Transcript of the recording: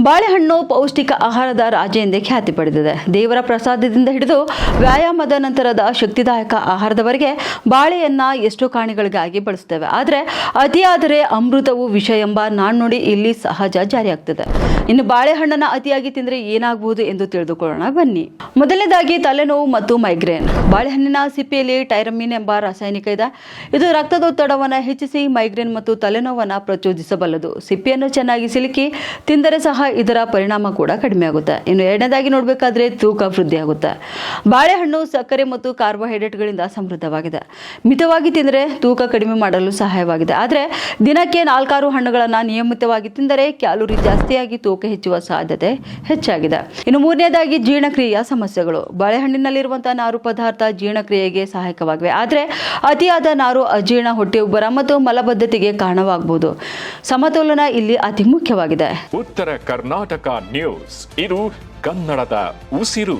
ಬಾಳೆಹಣ್ಣು ಪೌಷ್ಟಿಕ ಆಹಾರದ ರಾಜ ಎಂದೇ ಖ್ಯಾತಿ ಪಡೆದಿದೆ. ದೇವರ ಪ್ರಸಾದದಿಂದ ಹಿಡಿದು ವ್ಯಾಯಾಮದ ನಂತರದ ಶಕ್ತಿದಾಯಕ ಆಹಾರದವರೆಗೆ ಬಾಳೆಯನ್ನ ಎಷ್ಟು ಕಾರಣಗಳಿಗಾಗಿ ಬಳಸುತ್ತೇವೆ. ಆದರೆ ಅತಿಯಾದರೆ ಅಮೃತವು ವಿಷ ಎಂಬ ನಾಣ್ಣುಡಿ ಇಲ್ಲಿ ಸಹಜ ಜಾರಿಯಾಗ್ತದೆ. ಇನ್ನು ಬಾಳೆಹಣ್ಣನ್ನು ಅತಿಯಾಗಿ ತಿಂದರೆ ಏನಾಗಬಹುದು ಎಂದು ತಿಳಿದುಕೊಳ್ಳೋಣ ಬನ್ನಿ. ಮೊದಲನೇದಾಗಿ ತಲೆನೋವು ಮತ್ತು ಮೈಗ್ರೇನ್. ಬಾಳೆಹಣ್ಣಿನ ಸಿಪ್ಪೆಯಲ್ಲಿ ಟೈರಮಿನ್ ಎಂಬ ರಾಸಾಯನಿಕ ಇದೆ. ಇದು ರಕ್ತದೊತ್ತಡವನ್ನು ಹೆಚ್ಚಿಸಿ ಮೈಗ್ರೇನ್ ಮತ್ತು ತಲೆನೋವನ್ನು ಪ್ರಚೋದಿಸಬಲ್ಲದು. ಸಿಪ್ಪೆಯನ್ನು ಚೆನ್ನಾಗಿ ಸಿಲುಕಿ ತಿಂದರೆ ಸಹ ಇದರ ಪರಿಣಾಮ ಕೂಡ ಕಡಿಮೆ ಆಗುತ್ತೆ. ಇನ್ನು ಎರಡನೇದಾಗಿ ನೋಡಬೇಕಾದ್ರೆ ತೂಕ ವೃದ್ಧಿ ಆಗುತ್ತೆ. ಬಾಳೆಹಣ್ಣು ಸಕ್ಕರೆ ಮತ್ತು ಕಾರ್ಬೋಹೈಡ್ರೇಟ್ಗಳಿಂದ ಸಮೃದ್ಧವಾಗಿದೆ. ಮಿತವಾಗಿ ತಿಂದರೆ ತೂಕ ಕಡಿಮೆ ಮಾಡಲು ಸಹಾಯವಾಗಿದೆ. ಆದರೆ ದಿನಕ್ಕೆ 4-6 ಹಣ್ಣುಗಳನ್ನು ನಿಯಮಿತವಾಗಿ ತಿಂದರೆ ಕ್ಯಾಲೋರಿ ಜಾಸ್ತಿಯಾಗಿ ತೂಕ ಹೆಚ್ಚುವ ಸಾಧ್ಯತೆ ಹೆಚ್ಚಾಗಿದೆ. ಇನ್ನು ಮೂರನೇದಾಗಿ ಜೀರ್ಣಕ್ರಿಯೆಯ ಸಮಸ್ಯೆಗಳು. ಬಾಳೆಹಣ್ಣಿನಲ್ಲಿರುವಂತಹ ನಾರು ಪದಾರ್ಥ ಜೀರ್ಣಕ್ರಿಯೆಗೆ ಸಹಾಯಕವಾಗಿವೆ. ಆದರೆ ಅತಿಯಾದ ನಾರು ಅಜೀರ್ಣ, ಹೊಟ್ಟೆ ಉಬ್ಬರ ಮತ್ತು ಮಲಬದ್ಧತೆಗೆ ಕಾರಣವಾಗಬಹುದು. ಸಮತೋಲನ ಇಲ್ಲಿ ಅತಿ ಮುಖ್ಯವಾಗಿದೆ. ಉತ್ತರ ಕರ್ನಾಟಕ ನ್ಯೂಸ್, ಇದು ಕನ್ನಡದ ಉಸಿರು.